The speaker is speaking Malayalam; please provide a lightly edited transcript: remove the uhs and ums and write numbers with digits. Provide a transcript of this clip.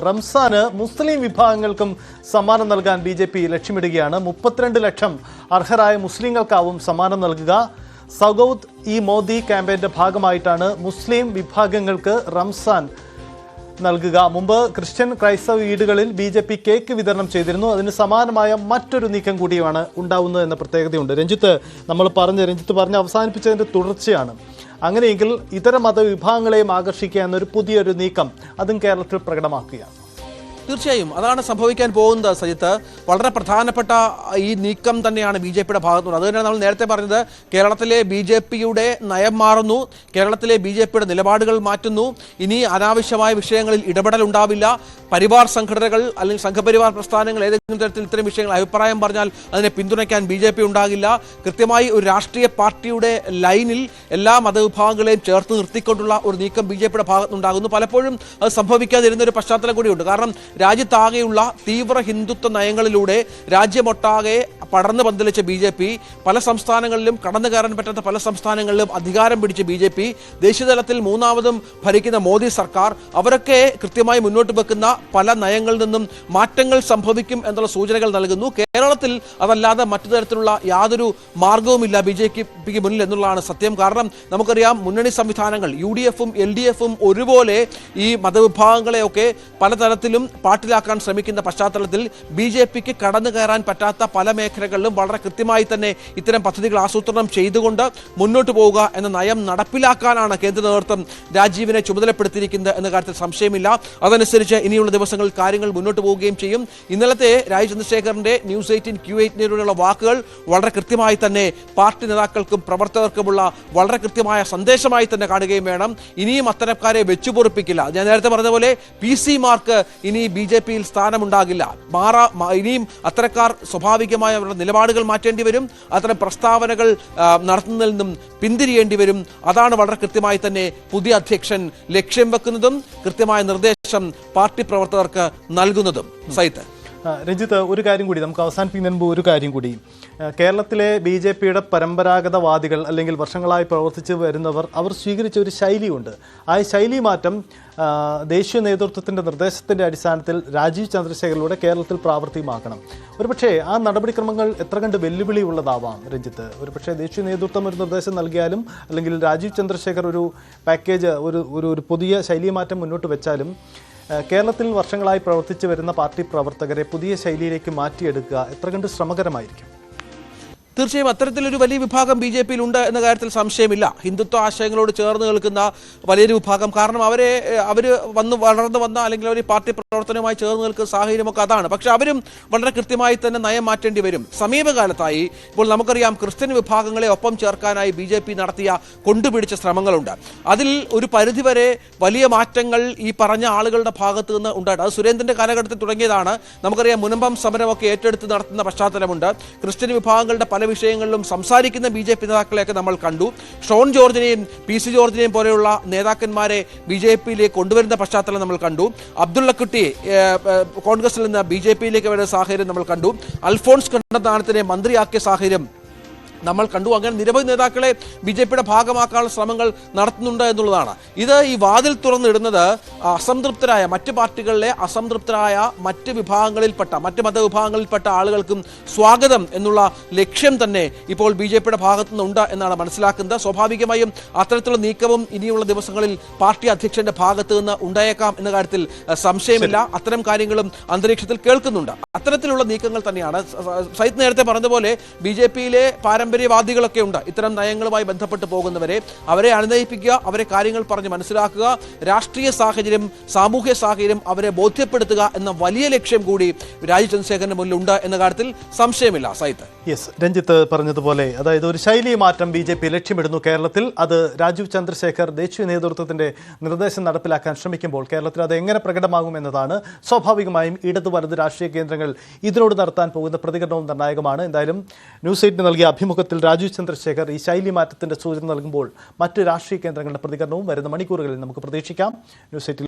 റംസാന് മുസ്ലിം വിഭാഗങ്ങൾക്കും സമ്മാനം നൽകാൻ ബി.ജെ.പി. ലക്ഷ്യമിടുകയാണ്. 32 ലക്ഷം അർഹരായ മുസ്ലിങ്ങൾക്കാവും സമ്മാനം നൽകുക. സൗഗൌദ് ഇ മോദി ക്യാമ്പയിന്റെ ഭാഗമായിട്ടാണ് മുസ്ലിം വിഭാഗങ്ങൾക്ക് റംസാൻ നൽകുക. മുമ്പ് ക്രിസ്ത്യൻ ക്രൈസ്തവ വീടുകളിൽ ബി.ജെ.പി. കേക്ക് വിതരണം ചെയ്തിരുന്നു. അതിന് സമാനമായ മറ്റൊരു നീക്കം കൂടിയാണ് ഉണ്ടാവുന്നത് എന്ന പ്രത്യേകതയുണ്ട്. രഞ്ജിത്ത് പറഞ്ഞ് അവസാനിപ്പിച്ചതിന്റെ തുടർച്ചയാണ്. അങ്ങനെയെങ്കിൽ ഇതര മതവിഭാഗങ്ങളെയും ആകർഷിക്കുക എന്നൊരു പുതിയൊരു നീക്കം അതും കേരളത്തിൽ പ്രകടമാക്കുകയാണ്. തീർച്ചയായും അതാണ് സംഭവിക്കാൻ പോകുന്നത് സജിത്ത്. വളരെ പ്രധാനപ്പെട്ട ഈ നീക്കം തന്നെയാണ് ബി.ജെ.പിയുടെ ഭാഗത്തുനിന്ന്. അതുതന്നെയാണ് നമ്മൾ നേരത്തെ പറഞ്ഞത്. കേരളത്തിലെ ബി.ജെ.പിയുടെ നയം മാറുന്നു, കേരളത്തിലെ ബി.ജെ.പിയുടെ നിലപാടുകൾ മാറ്റുന്നു. ഇനി അനാവശ്യമായ വിഷയങ്ങളിൽ ഇടപെടൽ ഉണ്ടാവില്ല. പരിവാർ സംഘടനകൾ അല്ലെങ്കിൽ സംഘപരിവാർ പ്രസ്ഥാനങ്ങൾ ഏതെങ്കിലും തരത്തിൽ ഇത്തരം വിഷയങ്ങൾ അഭിപ്രായം പറഞ്ഞാൽ അതിനെ പിന്തുണയ്ക്കാൻ ബി.ജെ.പി. ഉണ്ടാകില്ല. കൃത്യമായി ഒരു രാഷ്ട്രീയ പാർട്ടിയുടെ ലൈനിൽ എല്ലാ മതവിഭാഗങ്ങളെയും ചേർത്ത് നിർത്തിക്കൊണ്ടുള്ള ഒരു നീക്കം ബി.ജെ.പിയുടെ ഭാഗത്തുനിന്നുണ്ടാകുന്നു. പലപ്പോഴും അത് സംഭവിക്കാതിരുന്ന ഒരു പശ്ചാത്തലം കൂടിയുണ്ട്. കാരണം രാജ്യത്താകെയുള്ള തീവ്ര ഹിന്ദുത്വ നയങ്ങളിലൂടെ രാജ്യമൊട്ടാകെ പടർന്നു പന്തലിച്ച ബി.ജെ.പി. പല സംസ്ഥാനങ്ങളിലും കടന്നു കയറാൻ പറ്റാത്ത പല സംസ്ഥാനങ്ങളിലും അധികാരം പിടിച്ച ബി.ജെ.പി. ദേശീയതലത്തിൽ മൂന്നാമതും ഭരിക്കുന്ന മോദി സർക്കാർ അവരൊക്കെ കൃത്യമായി മുന്നോട്ട് വെക്കുന്ന പല നയങ്ങളിൽ നിന്നും മാറ്റങ്ങൾ സംഭവിക്കും എന്നുള്ള സൂചനകൾ നൽകുന്നു. കേരളത്തിൽ അതല്ലാതെ മറ്റു തരത്തിലുള്ള യാതൊരു മാർഗവുമില്ല ബി.ജെ.പിക്ക് മുന്നിൽ എന്നുള്ളതാണ് സത്യം. കാരണം നമുക്കറിയാം, മുന്നണി സംവിധാനങ്ങൾ UDFും LDFും ഒരുപോലെ ഈ മതവിഭാഗങ്ങളെയൊക്കെ പലതരത്തിലും പാട്ടിലാക്കാൻ ശ്രമിക്കുന്ന പശ്ചാത്തലത്തിൽ ബി.ജെ.പിക്ക് കടന്നു കയറാൻ പറ്റാത്ത പല മേഖലകളിലും വളരെ കൃത്യമായി തന്നെ ഇത്തരം പദ്ധതികൾ ആസൂത്രണം ചെയ്തുകൊണ്ട് മുന്നോട്ട് പോവുക എന്ന നയം നടപ്പിലാക്കാനാണ് കേന്ദ്ര നേതൃത്വം രാജീവിനെ ചുമതലപ്പെടുത്തിയിരിക്കുന്നത് എന്ന കാര്യത്തിൽ സംശയമില്ല. അതനുസരിച്ച് ഇനിയുള്ള ദിവസങ്ങളിൽ കാര്യങ്ങൾ മുന്നോട്ട് പോവുകയും ചെയ്യും. ഇന്നലത്തെ രാജീവ് ചന്ദ്രശേഖറിന്റെ ന്യൂസ് 18 Q8 വാക്കുകൾ വളരെ കൃത്യമായി തന്നെ പാർട്ടി നേതാക്കൾക്കും പ്രവർത്തകർക്കുമുള്ള വളരെ കൃത്യമായ സന്ദേശമായി തന്നെ കാണുകയും വേണം. ഇനിയും അത്തരക്കാരെ വെച്ചുപൊറിപ്പിക്കില്ല. ഞാൻ നേരത്തെ പറഞ്ഞ പോലെ PC-മാർക്ക് ഇനി ബി.ജെ.പിയിൽ സ്ഥാനമുണ്ടാകില്ല. ഇനിയും അത്തരക്കാർ സ്വാഭാവികമായ അവരുടെ നിലപാടുകൾ മാറ്റേണ്ടി വരും. അത്തരം പ്രസ്താവനകൾ നടത്തുന്നതിൽ നിന്നും പിന്തിരിയേണ്ടി വരും. അതാണ് വളരെ കൃത്യമായി തന്നെ പുതിയ അധ്യക്ഷൻ ലക്ഷ്യം വെക്കുന്നതും കൃത്യമായ നിർദ്ദേശം പാർട്ടി പ്രവർത്തകർക്ക് നൽകുന്നതും. സൈത്ത് രഞ്ജിത്ത്, ഒരു കാര്യം കൂടി നമുക്ക് അവസാനിപ്പിക്കുന്നതിന് മുമ്പ് ഒരു കാര്യം കൂടി. കേരളത്തിലെ ബി.ജെ.പിയുടെ പരമ്പരാഗതവാദികൾ അല്ലെങ്കിൽ വർഷങ്ങളായി പ്രവർത്തിച്ച് വരുന്നവർ അവർ സ്വീകരിച്ച ഒരു ശൈലിയുണ്ട്. ആ ശൈലി മാറ്റം ദേശീയ നേതൃത്വത്തിൻ്റെ നിർദ്ദേശത്തിൻ്റെ അടിസ്ഥാനത്തിൽ രാജീവ് ചന്ദ്രശേഖറിലൂടെ കേരളത്തിൽ പ്രാവർത്തികമാക്കണം. ഒരുപക്ഷേ ആ നടപടിക്രമങ്ങൾ എത്ര കണ്ട് വെല്ലുവിളിയുള്ളതാവാം രഞ്ജിത്ത്. ഒരുപക്ഷേ ദേശീയ നേതൃത്വം ഒരു നിർദ്ദേശം നൽകിയാലും അല്ലെങ്കിൽ രാജീവ് ചന്ദ്രശേഖർ ഒരു പാക്കേജ് ഒരു പുതിയ ശൈലി മാറ്റം മുന്നോട്ട് വെച്ചാലും കേരളത്തിൽ വർഷങ്ങളായി പ്രവർത്തിച്ചു വരുന്ന പാർട്ടി പ്രവർത്തകരെ പുതിയ ശൈലിയിലേക്ക് മാറ്റിയെടുക്കുക എത്ര കണ്ട് ശ്രമകരമായിരിക്കും? തീർച്ചയായും അത്തരത്തിലൊരു വലിയ വിഭാഗം ബി.ജെ.പിയിൽ ഉണ്ട് എന്ന കാര്യത്തിൽ സംശയമില്ല. ഹിന്ദുത്വ ആശയങ്ങളോട് ചേർന്ന് നിൽക്കുന്ന വലിയൊരു വിഭാഗം. കാരണം അവർ വളർന്നു വന്ന അല്ലെങ്കിൽ അവർ പാർട്ടി പ്രവർത്തനവുമായി ചേർന്ന് നിൽക്കുന്ന സാഹചര്യമൊക്കെ അതാണ്. പക്ഷെ അവരും വളരെ കൃത്യമായി തന്നെ നയം മാറ്റേണ്ടി വരും. സമീപകാലത്തായി ഇപ്പോൾ നമുക്കറിയാം, ക്രിസ്ത്യൻ വിഭാഗങ്ങളെ ഒപ്പം ചേർക്കാനായി ബി.ജെ.പി. നടത്തിയ കൊണ്ടുപിടിച്ച ശ്രമങ്ങളുണ്ട്. അതിൽ ഒരു പരിധിവരെ വലിയ മാറ്റങ്ങൾ ഈ പറഞ്ഞ ആളുകളുടെ ഭാഗത്തു നിന്ന് ഉണ്ടായിട്ട് അത് സുരേന്ദ്രന്റെ കാലഘട്ടത്തിൽ തുടങ്ങിയതാണ്. നമുക്കറിയാം, മുനമ്പം സമരമൊക്കെ ഏറ്റെടുത്ത് നടത്തുന്ന പശ്ചാത്തലമുണ്ട്. ക്രിസ്ത്യൻ വിഭാഗങ്ങളുടെ പല വിഷയങ്ങളിലും സംസാരിക്കുന്ന ബി.ജെ.പി. നേതാക്കളെയൊക്കെ നമ്മൾ കണ്ടു. ഷോൺ ജോർജിനെയും PC ജോർജിനെയും പോലെയുള്ള നേതാക്കന്മാരെ ബി.ജെ.പിയിലേക്ക് കൊണ്ടുവരുന്ന പശ്ചാത്തലം നമ്മൾ കണ്ടു. അബ്ദുള്ളക്കുട്ടി കോൺഗ്രസിൽ നിന്ന് ബി.ജെ.പിയിലേക്ക് വരുന്ന സാഹചര്യം നമ്മൾ കണ്ടു. അൽഫോൺസ് കണ്ണന്താനത്തിനെ മന്ത്രിയാക്കിയ സാഹചര്യം നമ്മൾ കണ്ടു. അങ്ങനെ നിരവധി നേതാക്കളെ ബി.ജെ.പിയുടെ ഭാഗമാക്കാനുള്ള ശ്രമങ്ങൾ നടത്തുന്നുണ്ട് എന്നുള്ളതാണ്. ഇത് ഈ വാതിൽ തുറന്നിടുന്നത് അസംതൃപ്തരായ മറ്റ് പാർട്ടികളിലെ അസംതൃപ്തരായ മറ്റ് വിഭാഗങ്ങളിൽപ്പെട്ട മറ്റ് മതവിഭാഗങ്ങളിൽപ്പെട്ട ആളുകൾക്കും സ്വാഗതം എന്നുള്ള ലക്ഷ്യം തന്നെ ഇപ്പോൾ ബി.ജെ.പിയുടെ ഭാഗത്തുനിന്നുണ്ട് എന്നാണ് മനസ്സിലാക്കുന്നത്. സ്വാഭാവികമായും അത്തരത്തിലുള്ള നീക്കവും ഇനിയുള്ള ദിവസങ്ങളിൽ പാർട്ടി അധ്യക്ഷന്റെ ഭാഗത്ത് നിന്ന് ഉണ്ടായേക്കാം എന്ന കാര്യത്തിൽ സംശയമില്ല. അത്തരം കാര്യങ്ങളും അന്തരീക്ഷത്തിൽ കേൾക്കുന്നുണ്ട്. അത്തരത്തിലുള്ള നീക്കങ്ങൾ തന്നെയാണ്. സൈത്ത് നേരത്തെ പറഞ്ഞതുപോലെ ബി.ജെ.പിയിലെ പാരമ്പര്യവാദികളൊക്കെ ഉണ്ട്. ഇത്തരം നയങ്ങളുമായി ബന്ധപ്പെട്ട് പോകുന്നവരെ അവരെ അനുനയിപ്പിക്കുക, അവരെ കാര്യങ്ങൾ പറഞ്ഞ് മനസ്സിലാക്കുക, രാഷ്ട്രീയ സാഹചര്യം സാമൂഹ്യ സാഹചര്യം അവരെ ബോധ്യപ്പെടുത്തുക എന്ന വലിയ ലക്ഷ്യം കൂടി രാജീവ് ചന്ദ്രശേഖറിന് മുന്നിലുണ്ട് എന്ന കാര്യത്തിൽ സംശയമില്ല. സൈത്ത് രഞ്ജിത്ത് പറഞ്ഞതുപോലെ, അതായത് ഒരു ശൈലി മാറ്റം ബി.ജെ.പി. ലക്ഷ്യമിടുന്നു കേരളത്തിൽ. അത് രാജീവ് ചന്ദ്രശേഖർ ദേശീയ നേതൃത്വത്തിന്റെ നിർദ്ദേശം നടപ്പിലാക്കാൻ ശ്രമിക്കുമ്പോൾ കേരളത്തിൽ അത് എങ്ങനെ പ്രകടമാകുമെന്നതാണ്. സ്വാഭാവികമായും ഇടതു വലത് രാഷ്ട്രീയ കേന്ദ്രങ്ങൾ ഇതിനോട് നടത്താൻ പോകുന്ന പ്രതികരണവും നിർണായകമാണ്. എന്തായാലും ന്യൂസ് 8 നൽകിയ അഭിമുഖത്തിൽ രാജീവ് ചന്ദ്രശേഖർ ഈ ശൈലി മാറ്റത്തിന്റെ സൂചന നൽകുമ്പോൾ മറ്റ് രാഷ്ട്രീയ കേന്ദ്രങ്ങളുടെ പ്രതികരണവും വരുന്ന മണിക്കൂറുകളിൽ നമുക്ക് പ്രതീക്ഷിക്കാം. ന്യൂസ് 8